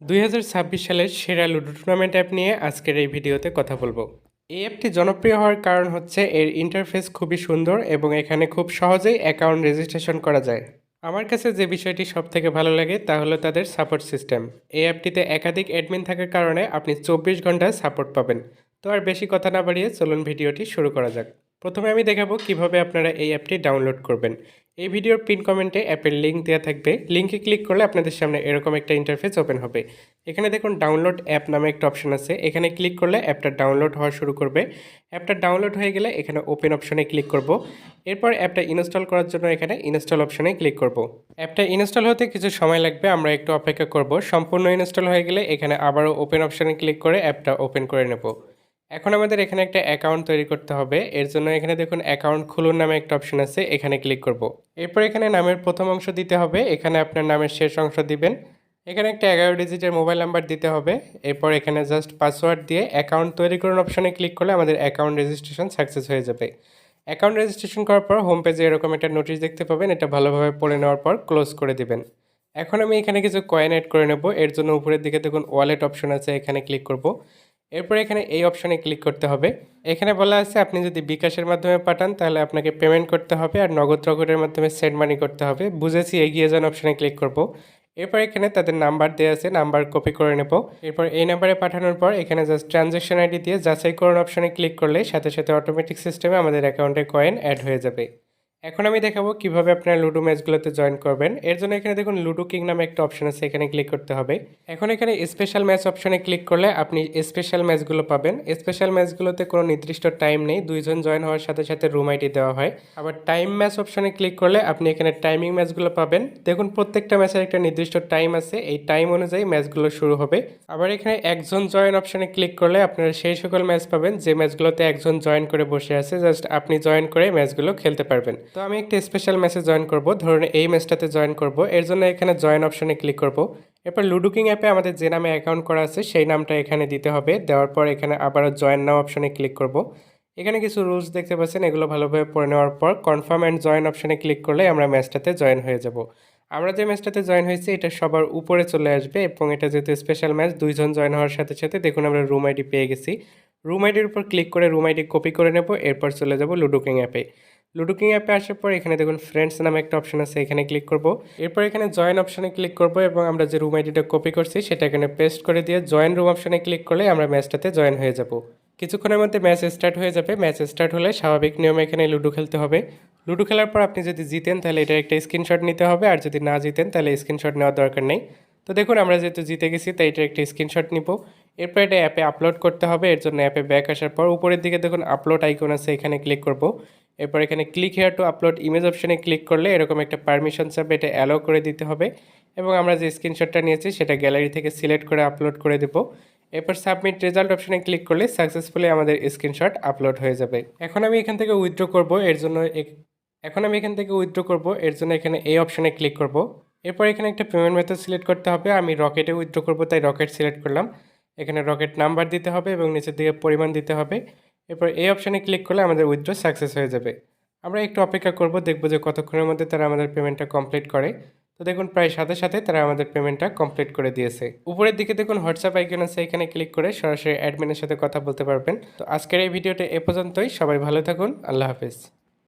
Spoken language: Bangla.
2026 সালের সেরা লুডো টুর্নামেন্ট অ্যাপ নিয়ে আজকের এই ভিডিওতে কথা বলবো। এই অ্যাপটি জনপ্রিয় হওয়ার কারণ হচ্ছে এর ইন্টারফেস খুবই সুন্দর এবং এখানে খুব সহজেই অ্যাকাউন্ট রেজিস্ট্রেশন করা যায়। আমার কাছে যে বিষয়টি সবথেকে ভালো লাগে তা হলো তাদের সাপোর্ট সিস্টেম। এই অ্যাপটিতে একাধিক অ্যাডমিন থাকার কারণে আপনি 24 ঘন্টা সাপোর্ট পাবেন। তো আর বেশি কথা না বাড়িয়ে চলুন ভিডিওটি শুরু করা যাক। প্রথমে আমি দেখাবো কিভাবে আপনারা এই অ্যাপটি ডাউনলোড করবেন। এই ভিডিওর পিন কমেন্টে অ্যাপের লিঙ্ক দেওয়া থাকবে। লিঙ্কে ক্লিক করলে আপনাদের সামনে এরকম একটা ইন্টারফেস ওপেন হবে। এখানে দেখুন ডাউনলোড অ্যাপ নামে একটা অপশন আছে। এখানে ক্লিক করলে অ্যাপটা ডাউনলোড হওয়া শুরু করবে। অ্যাপটা ডাউনলোড হয়ে গেলে এখানে ওপেন অপশনে ক্লিক করব। এরপর অ্যাপটা ইনস্টল করার জন্য এখানে ইনস্টল অপশনে ক্লিক করব। অ্যাপটা ইনস্টল হতে কিছু সময় লাগবে, আমরা একটু অপেক্ষা করব। সম্পূর্ণ ইনস্টল হয়ে গেলে এখানে আবারও ওপেন অপশনে ক্লিক করে অ্যাপটা ওপেন করে নেব। এখন আমাদের এখানে একটা অ্যাকাউন্ট তৈরি করতে হবে। এর জন্য এখানে দেখুন অ্যাকাউন্ট খুলুন নামে একটা অপশন আছে, এখানে ক্লিক করব। এরপর এখানে নামের প্রথম অংশ দিতে হবে, এখানে আপনার নামের শেষ অংশ দিবেন। এখানে একটা 11 ডিজিটের মোবাইল নাম্বার দিতে হবে। এরপর এখানে জাস্ট পাসওয়ার্ড দিয়ে অ্যাকাউন্ট তৈরি করুন অপশনে ক্লিক করলে আমাদের অ্যাকাউন্ট রেজিস্ট্রেশন সাকসেস হয়ে যাবে। অ্যাকাউন্ট রেজিস্ট্রেশন করার পর হোম পেজে এরকম একটা নোটিশ দেখতে পাবেন, এটা ভালোভাবে পড়ে নেওয়ার পর ক্লোজ করে দিবেন। এখন আমি এখানে কিছু কয়েন অ্যাড করে নেব। এর জন্য উপরের দিকে দেখুন ওয়ালেট অপশন আছে, এখানে ক্লিক করব। এরপর এখানে এই অপশনে ক্লিক করতে হবে। এখানে বলা আছে আপনি যদি বিকাশের মাধ্যমে পাঠান তাহলে আপনাকে পেমেন্ট করতে হবে, আর নগদ রকেটের মাধ্যমে সেন্ড মানি করতে হবে। বুঝেছি, এগিয়ে যান অপশনে ক্লিক করব। এরপর এখানে তাদের নাম্বার দেওয়া আছে, নাম্বার কপি করে নেব। এরপর এই নাম্বারে পাঠানোর পর এখানে জাস্ট ট্রানজ্যাকশন আইডি দিয়ে যাচাই করুন অপশনে ক্লিক করলে সাথে সাথে অটোমেটিক সিস্টেমে আমাদের অ্যাকাউন্টে কয়েন অ্যাড হয়ে যাবে। এখন আমি দেখাবো কিভাবে আপনারা লুডো ম্যাচগুলোতে জয়েন করবেন। এর জন্য এখানে দেখুন লুডো কিং নামে একটা অপশন আছে, এখানে ক্লিক করতে হবে। এখন এখানে স্পেশাল ম্যাচ অপশনে ক্লিক করলে আপনি স্পেশাল ম্যাচগুলো পাবেন। স্পেশাল ম্যাচগুলোতে কোনো নির্দিষ্ট টাইম নেই, দুইজন জয়েন হওয়ার সাথে সাথে রুম আইডি দেওয়া হয়। আবার টাইম ম্যাচ অপশনে ক্লিক করলে আপনি এখানে টাইমিং ম্যাচগুলো পাবেন। দেখুন প্রত্যেকটা ম্যাচের একটা নির্দিষ্ট টাইম আছে, এই টাইম অনুযায়ী ম্যাচগুলো শুরু হবে। আবার এখানে একজন জয়েন অপশনে ক্লিক করলে আপনারা সেই সকল ম্যাচ পাবেন যে ম্যাচগুলোতে একজন জয়েন করে বসে আছে, জাস্ট আপনি জয়েন করে ম্যাচগুলো খেলতে পারবেন। তো আমি একটা স্পেশাল ম্যাচে জয়েন করব, ধরুন এই ম্যাচটাতে জয়েন করব। এর জন্য এখানে জয়েন অপশনে ক্লিক করব। এরপর লুডো কিং অ্যাপে আমাদের যে নামে অ্যাকাউন্ট করা আছে সেই নামটা এখানে দিতে হবে। দেওয়ার পর এখানে আবারও জয়েন নাও অপশনে ক্লিক করব। এখানে কিছু রুলস দেখতে পাচ্ছেন, এগুলো ভালোভাবে পড়ে নেওয়ার পর কনফার্ম অ্যান্ড জয়েন অপশনে ক্লিক করলে আমরা ম্যাচটাতে জয়েন হয়ে যাব। আমরা যে ম্যাচটাতে জয়েন হয়েছি এটা সবার উপরে চলে আসবে এবং এটা যেহেতু স্পেশাল ম্যাচ, দুইজন জয়েন হওয়ার সাথে সাথে দেখুন আমরা রুম আইডি পেয়ে গেছি। রুম আইডির উপর ক্লিক করে রুম আইডি কপি করে নেব। এরপর চলে যাব লুডো কিং অ্যাপে। লুডো কিং অ্যাপে আসার পর এখানে দেখুন ফ্রেন্ডস নামে একটা অপশন আছে, এখানে ক্লিক করব। এরপর এখানে জয়েন অপশনে ক্লিক করব এবং আমরা যে রুম আইডিটা কপি করছি সেটা এখানে পেস্ট করে দিয়ে জয়েন রুম অপশনে ক্লিক করলে আমরা ম্যাচটাতে জয়েন হয়ে যাব। কিছুক্ষণের মধ্যে ম্যাচ স্টার্ট হয়ে যাবে। ম্যাচ স্টার্ট হলে স্বাভাবিক নিয়মে এখানে লুডো খেলতে হবে। লুডো খেলার পর আপনি যদি জিতেন তাহলে এটার একটা স্ক্রিনশট নিতে হবে, আর যদি না জিতেন তাহলে স্ক্রিনশট নেওয়ার দরকার নেই। তো দেখুন আমরা যেহেতু জিতে গেছি তাই এটার একটা স্ক্রিনশট নিব। এরপর এটা অ্যাপে আপলোড করতে হবে। এর জন্য অ্যাপে ব্যাক আসার পর উপরের দিকে দেখুন আপলোড আইকন আছে, এখানে ক্লিক করব। এরপর এখানে click here two upload image অপশনে ক্লিক করলে এরকম একটা পারমিশন চাবে, এটা অ্যালো করে দিতে হবে এবং আমরা যে স্ক্রিনশটটা নিয়েছি সেটা গ্যালারি থেকে সিলেক্ট করে আপলোড করে দেব। এরপর সাবমিট রেজাল্ট অপশনে ক্লিক করলে সাকসেসফুলি আমাদের স্ক্রিনশট আপলোড হয়ে যাবে। এখন আমি এখান থেকে উইথড্র করব, এর জন্য এখানে এই অপশনে ক্লিক করব। এরপর এখানে একটা পেমেন্ট মেথড সিলেক্ট করতে হবে। আমি রকেটে উইথড্র করব তাই রকেট সিলেক্ট করলাম। এখানে রকেট নাম্বার দিতে হবে এবং নিচের দিকে পরিমাণ দিতে হবে। এরপর এই অপশানে ক্লিক করলে আমাদের উইথড্র সাকসেস হয়ে যাবে। আমরা একটু অপেক্ষা করব, দেখব যে কতক্ষণের মধ্যে তারা আমাদের পেমেন্টটা কমপ্লিট করে। তো দেখুন প্রায় সাথে সাথে তারা আমাদের পেমেন্টটা কমপ্লিট করে দিয়েছে। উপরের দিকে দেখুন হোয়াটসঅ্যাপ আইকন আছে, এখানে ক্লিক করে সরাসরি অ্যাডমিনের সাথে কথা বলতে পারবেন। তো আজকের এই ভিডিওটা এ পর্যন্তই। সবাই ভালো থাকুন, আল্লাহ হাফেজ।